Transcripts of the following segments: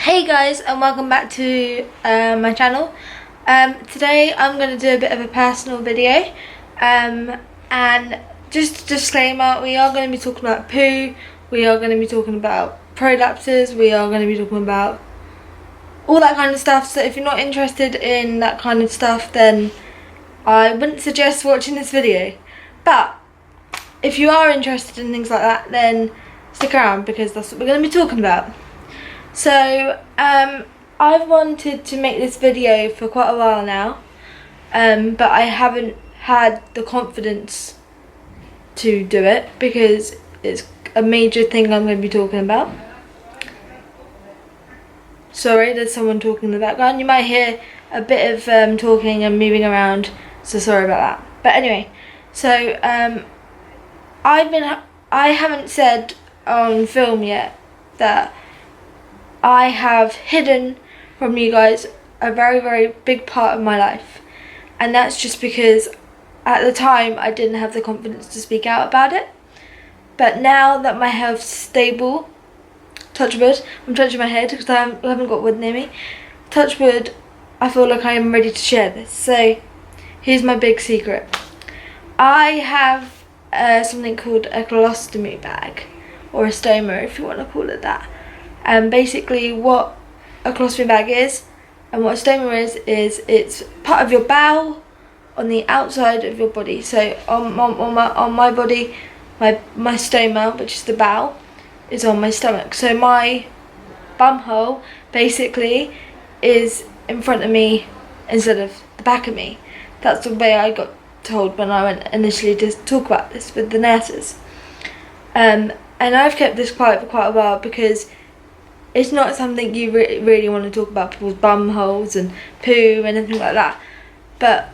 Hey guys, and welcome back to my channel. Today I'm going to do a bit of a personal video, and just a disclaimer, we are going to be talking about poo, we are going to be talking about prolapses, we are going to be talking about all that kind of stuff. So if you're not interested in that kind of stuff, then I wouldn't suggest watching this video. But if you are interested in things like that, then stick around, because that's what we're going to be talking about. So I've wanted to make this video for quite a while now, but I haven't had the confidence to do it because it's a major thing I'm going to be talking about. Sorry, there's someone talking in the background. You might hear a bit of talking and moving around, so sorry about that. But anyway, so I haven't said on film yet that I have hidden from you guys a very, very big part of my life, and that's just because at the time I didn't have the confidence to speak out about it. But now that my health's stable, touch wood, I'm touching my head because I haven't got wood near me, touch wood, I feel like I am ready to share this. So here's my big secret. I have something called a colostomy bag, or a stoma if you want to call it that. And basically what a colostomy bag is and what a stoma is it's part of your bowel on the outside of your body. So on my body, my stoma, which is the bowel, is on my stomach. So my bum hole basically is in front of me instead of the back of me. That's the way I got told when I went initially to talk about this with the nurses. And I've kept this quiet for quite a while because it's not something you really want to talk about, people's bum holes and poo and anything like that. But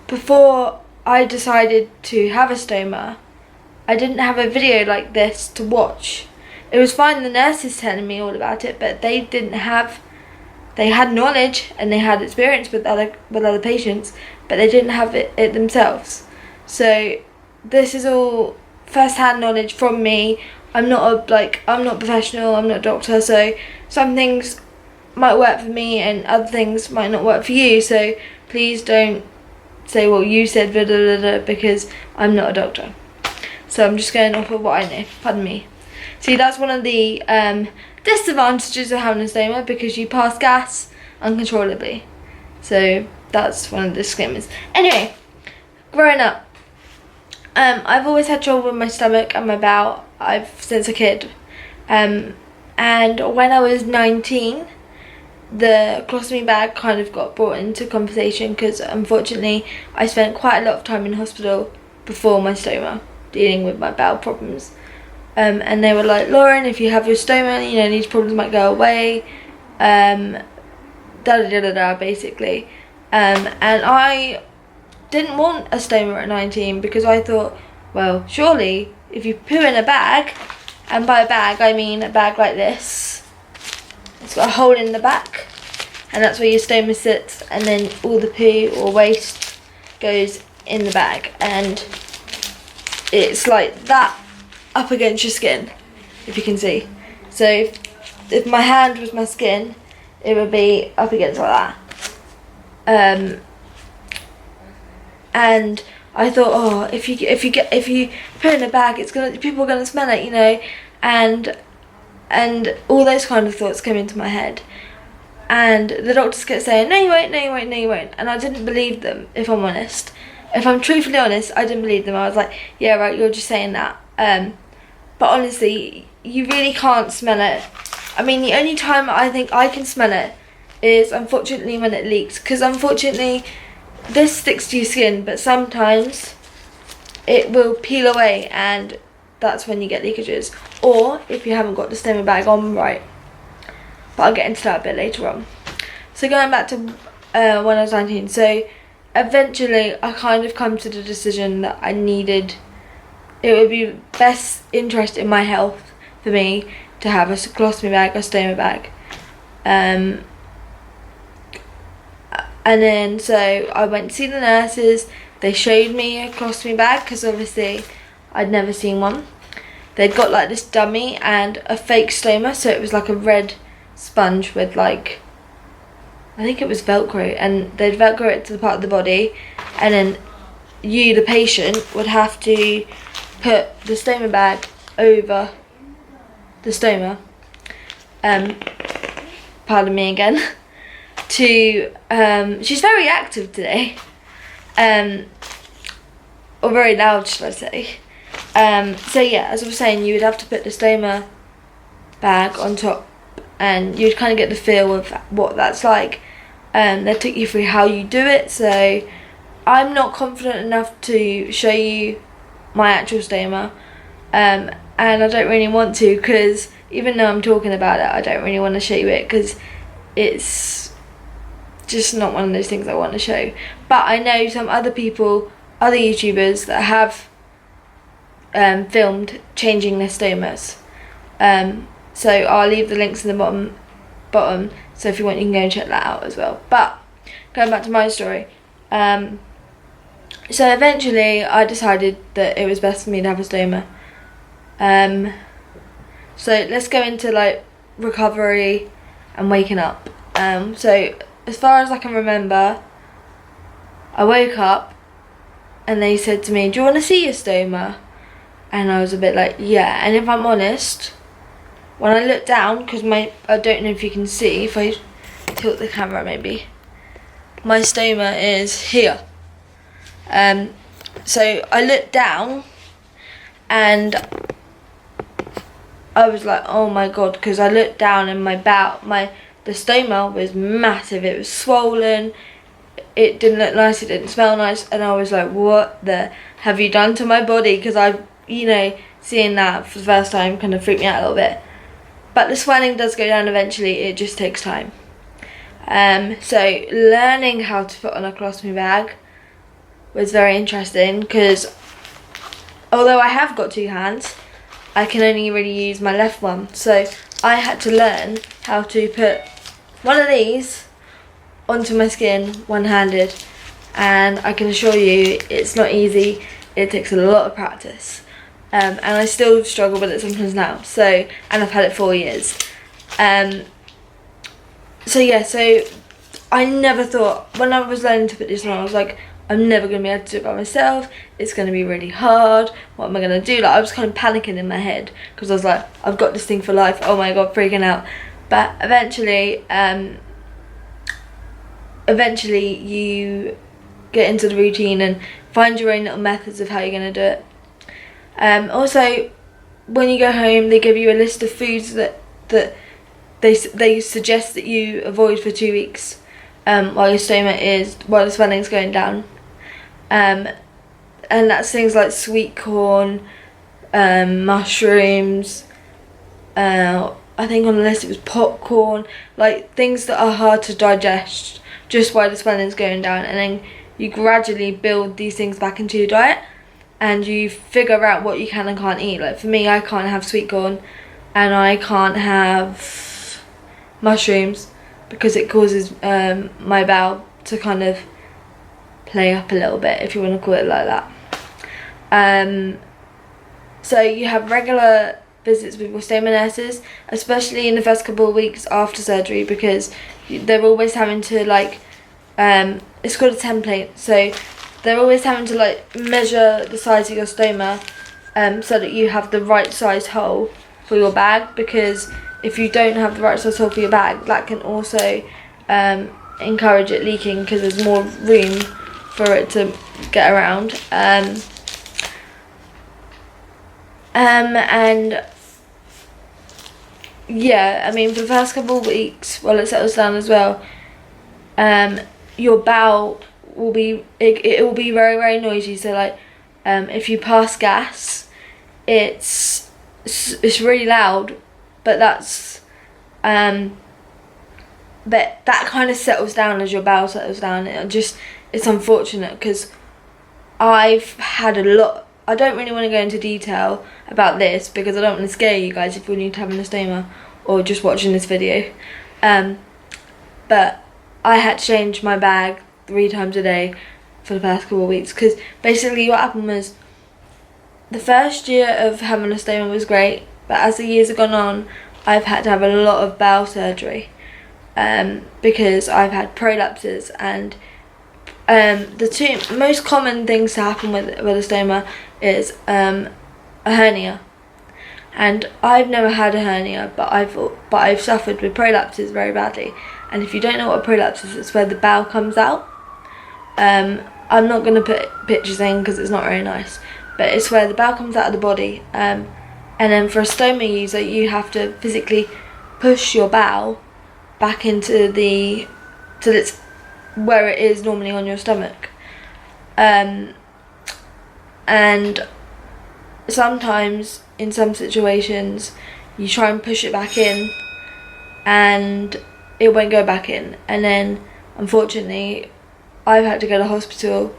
before I decided to have a stoma, I didn't have a video like this to watch. It was fine the nurses telling me all about it, but they had knowledge and they had experience with other patients, but they didn't have it themselves. So this is all first-hand knowledge from me. I'm not professional, I'm not a doctor, so some things might work for me and other things might not work for you, so please don't say, well, you said blah, blah, blah, blah, because I'm not a doctor. So I'm just going off of what I know, pardon me. See, that's one of the disadvantages of having a stoma, because you pass gas uncontrollably. So that's one of the disclaimers. Anyway, growing up, I've always had trouble with my stomach and my bowel. Since a kid, and when I was 19, the colostomy bag kind of got brought into conversation because unfortunately I spent quite a lot of time in hospital before my stoma dealing with my bowel problems, and they were like, Lauren, if you have your stoma, you know, these problems might go away, basically, and I didn't want a stoma at 19 because I thought, well, surely if you poo in a bag, and by a bag I mean a bag like this, it's got a hole in the back, and that's where your stoma sits, and then all the poo or waste goes in the bag, and it's like that up against your skin, if you can see. So if my hand was my skin, it would be up against like that. And I thought, oh, if you put it in a bag, people are gonna smell it, you know, and all those kind of thoughts came into my head. And the doctors kept saying, no you won't, no you won't, no you won't, and I didn't believe them, if I'm honest. If I'm truthfully honest, I didn't believe them. I was like, yeah, right, you're just saying that. But honestly, you really can't smell it. I mean, the only time I think I can smell it is unfortunately when it leaks, because unfortunately this sticks to your skin, but sometimes it will peel away, and that's when you get leakages, or if you haven't got the stoma bag on right. But I'll get into that a bit later on. So going back to when I was 19, so eventually I kind of come to the decision that it would be best interest in my health for me to have a colostomy bag or stoma bag. And then so I went to see the nurses. They showed me a colostomy bag because obviously I'd never seen one. They'd got like this dummy and a fake stoma, so it was like a red sponge with like, I think it was Velcro, and they'd Velcro it to the part of the body, and then you, the patient, would have to put the stoma bag over the stoma, pardon me again, to, she's very active today, or very loud should I say. So yeah, as I was saying, you would have to put the stoma bag on top, and you'd kind of get the feel of what that's like. They took you through how you do it, so I'm not confident enough to show you my actual stoma, and I don't really want to, because even though I'm talking about it, I don't really want to show you it, because it's just not one of those things I want to show. But I know some other people, other YouTubers that have filmed changing their stomas, so I'll leave the links in the bottom, so if you want you can go and check that out as well. But going back to my story, so eventually I decided that it was best for me to have a stoma. So let's go into like recovery and waking up. So as far as I can remember, I woke up and they said to me, do you want to see your stoma? And I was a bit like, yeah. And if I'm honest, when I looked down, because I don't know if you can see, if I tilt the camera maybe, my stoma is here. So I looked down and I was like, oh my god, because I looked down and the stoma was massive. It was swollen, it didn't look nice, it didn't smell nice, and I was like, what the have you done to my body? Because seeing that for the first time kind of freaked me out a little bit. But the swelling does go down eventually, it just takes time. So learning how to put on a colostomy bag was very interesting, because although I have got two hands, I can only really use my left one. So I had to learn how to put one of these onto my skin one-handed, and I can assure you it's not easy. It takes a lot of practice. And I still struggle with it sometimes now, and I've had it 4 years. So yeah, so I never thought, when I was learning to put this on, I was like, I'm never going to be able to do it by myself, it's going to be really hard, what am I going to do? Like, I was kind of panicking in my head, because I was like, I've got this thing for life, oh my god, freaking out. But eventually you get into the routine and find your own little methods of how you're going to do it. Also, when you go home, they give you a list of foods that they suggest that you avoid for 2 weeks, while the swelling's going down. And that's things like sweet corn, mushrooms, I think on the list it was popcorn, like things that are hard to digest just while the swelling's going down, and then you gradually build these things back into your diet, and you figure out what you can and can't eat. Like for me, I can't have sweet corn and I can't have mushrooms because it causes my bowel to kind of play up a little bit, if you want to call it like that. So you have regular visits with your stoma nurses, especially in the first couple of weeks after surgery, because they're always having to it's called a template, so they're always having to measure the size of your stoma, so that you have the right size hole for your bag, because if you don't have the right size hole for your bag, that can also encourage it leaking, because there's more room for it to get around. And yeah, I mean, for the first couple of weeks while it settles down as well, your bowel will be, it will be very, very noisy. So if you pass gas, it's really loud, but but that kind of settles down as your bowel settles down. It's unfortunate, because I've had a lot. I don't really want to go into detail about this because I don't want to scare you guys if you're new to having a stoma or just watching this video. But I had to change my bag 3 times a day for the past couple of weeks, because basically what happened was, the first year of having a stoma was great, but as the years have gone on, I've had to have a lot of bowel surgery because I've had prolapses, and the two most common things to happen with a stoma is a hernia. And I've never had a hernia, but I've suffered with prolapses very badly. And if you don't know what a prolapse is, it's where the bowel comes out. I'm not going to put pictures in because it's not very nice, but it's where the bowel comes out of the body. And then for a stoma user, you have to physically push your bowel back into till it's where it is normally on your stomach. And sometimes in some situations you try and push it back in and it won't go back in, and then unfortunately I've had to go to hospital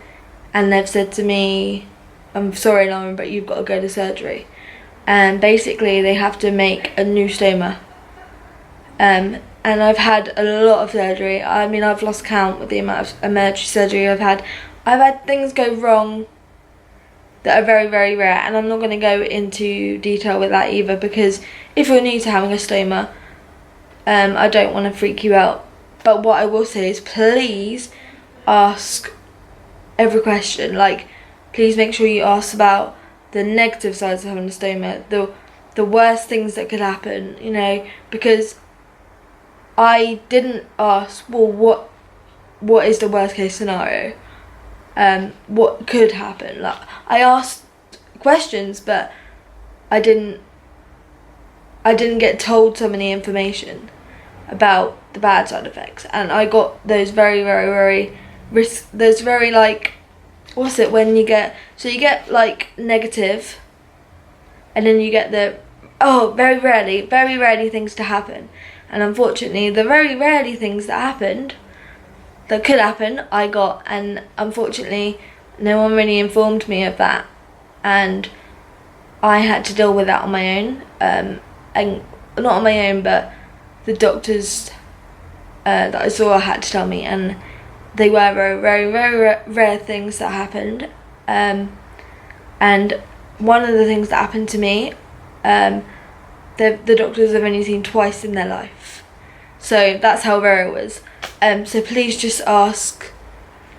and they've said to me, I'm sorry Lauren, but you've got to go to surgery. And basically they have to make a new stoma. And I've had a lot of surgery. I mean, I've lost count with the amount of emergency surgery I've had. I've had things go wrong that are very, very rare, and I'm not going to go into detail with that either, because if you're new to having a stoma, I don't want to freak you out. But what I will say is, please ask every question. Like, please make sure you ask about the negative sides of having a stoma, the worst things that could happen, you know, because I didn't ask, well, what is the worst case scenario? What could happen? Like, I asked questions, but I didn't get told so many information about the bad side effects, and I got those very, very, very those very, like, what's it when you get, so you get like negative, and then you get the very rarely things to happen. And unfortunately, the very rarely things that could happen, I got, and unfortunately no one really informed me of that, and I had to deal with that on my own, and not on my own, but the doctors that I saw had to tell me, and they were very, very, very rare things that happened. And one of the things that happened to me, the doctors have only seen twice in their life, so that's how rare it was. So please just ask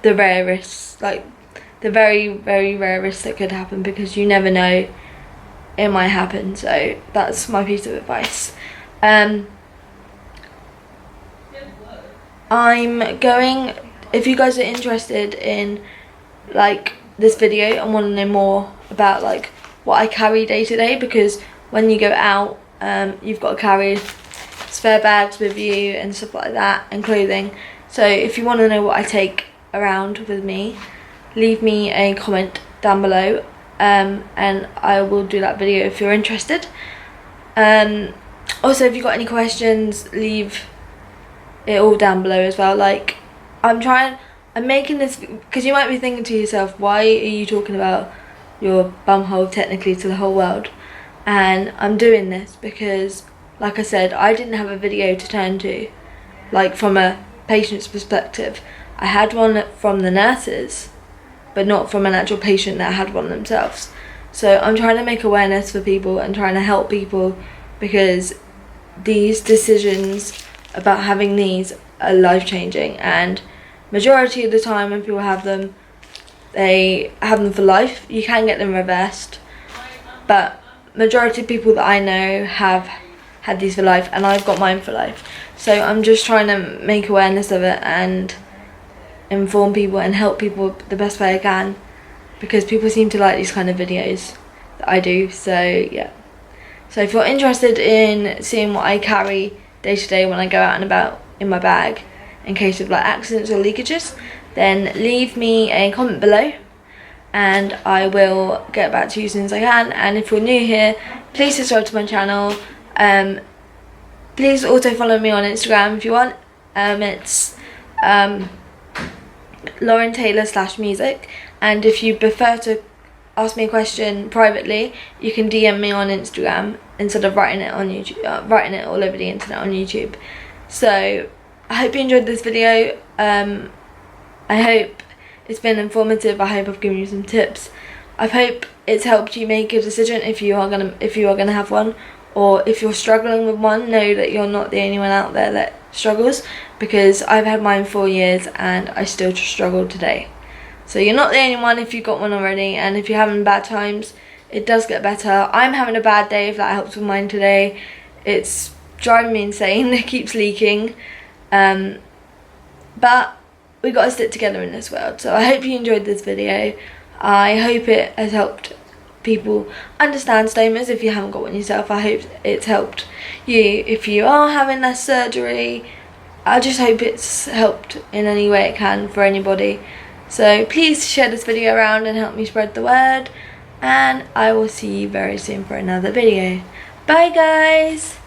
the rarest, like the very, very rarest that could happen, because you never know, it might happen. So that's my piece of advice. If you guys are interested in like this video and want to know more about like what I carry day to day, because when you go out, you've got to carry spare bags with you and stuff like that, and clothing. So if you want to know what I take around with me, leave me a comment down below, and I will do that video if you're interested. Also, if you've got any questions, leave it all down below as well. Like, I'm making this because you might be thinking to yourself, why are you talking about your bumhole technically to the whole world? And I'm doing this because, like I said, I didn't have a video to turn to, like from a patient's perspective. I had one from the nurses, but not from an actual patient that had one themselves. So I'm trying to make awareness for people and trying to help people, because these decisions about having these are life-changing, and majority of the time when people have them, they have them for life. You can get them reversed, but majority of people that I know have had these for life, and I've got mine for life. So I'm just trying to make awareness of it and inform people and help people the best way I can, because people seem to like these kind of videos that I do. So yeah, so if you're interested in seeing what I carry day to day when I go out and about in my bag in case of like accidents or leakages, then leave me a comment below and I will get back to you as soon as I can. And if you're new here, please subscribe to my channel. Please also follow me on Instagram if you want. It's Lauren Taylor /music, and if you prefer to ask me a question privately, you can DM me on Instagram instead of writing it on YouTube, writing it all over the internet on YouTube. So I hope you enjoyed this video. I hope it's been informative. I hope I've given you some tips. I hope it's helped you make a decision if you are gonna have one, or if you're struggling with one, know that you're not the only one out there that struggles, because I've had mine 4 years and I still struggle today. So you're not the only one if you've got one already, and if you're having bad times, it does get better. I'm having a bad day, if that helps with mine today. It's driving me insane, it keeps leaking. But we got to stick together in this world. So I hope you enjoyed this video. I hope it has helped people understand stomas if you haven't got one yourself. I hope it's helped you if you are having that surgery. I just hope it's helped in any way it can for anybody. So please share this video around and help me spread the word, and I will see you very soon for another video. Bye guys!